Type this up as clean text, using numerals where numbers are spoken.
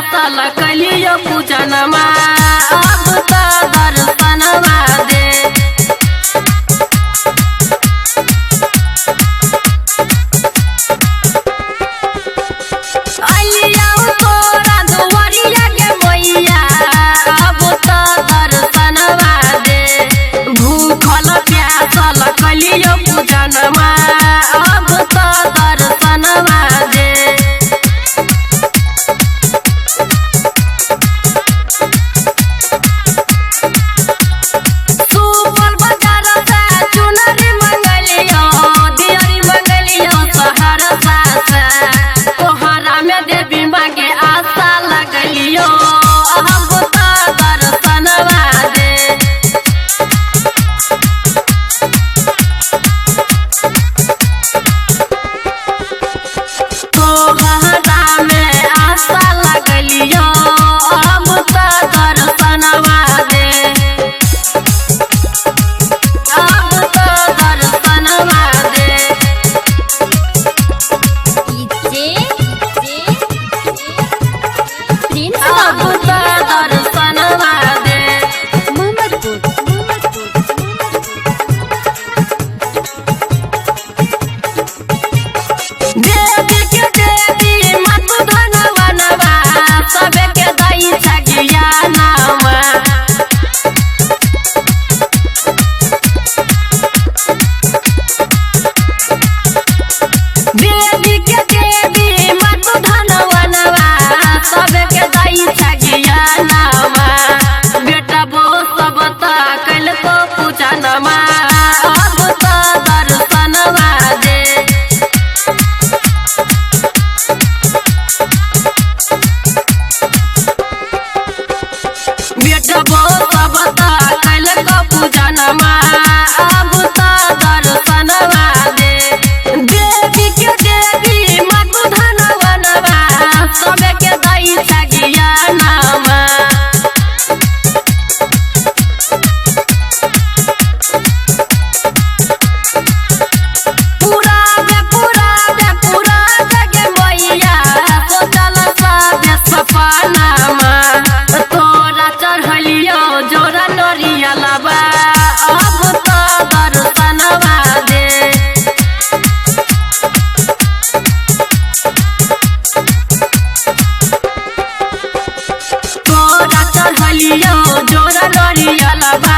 प्यासल कलियो पूजनमा अब त दर्शनमा दे। अलियाउ तोरा दुवरिया के मैया अब त दर्शनमा दे। भूखल प्यासल कलियो पूजनमा अब त दर्शनमा दे। सुपौल बजार से चुनरी मंगलियो दियरी मंगलियो सहरसा से। तोहरा में देवी मांगे आशा लगलियो अब त दर्शनमा दे। तोहरा में आशा लगलियो अब त दर्शनमा दे। अब त दर्शनमा दे। अब त दर्शनमा दे। देवी के देवी मातु धनवनवा सबे के दई छगिया नामा। देवी के देवी मातु धनवनवा सबे के दई छगिया नामा। बेटा बो सब त कल तो पूजनमा अब त दर्शनमा दे। बेटा बो सब त कल तो पूजनमा अब त दर्शनमा दे। देवी के देवी मातु धनवनवा सबे के दई छगिया नामा। पूरा जगे मैया सोचल सब सपनामा। तोरा चढ़लियो जोरा नरियलबा अब त दर्शनमा दे। तोरा चढ़लियो जोरा नरियलबा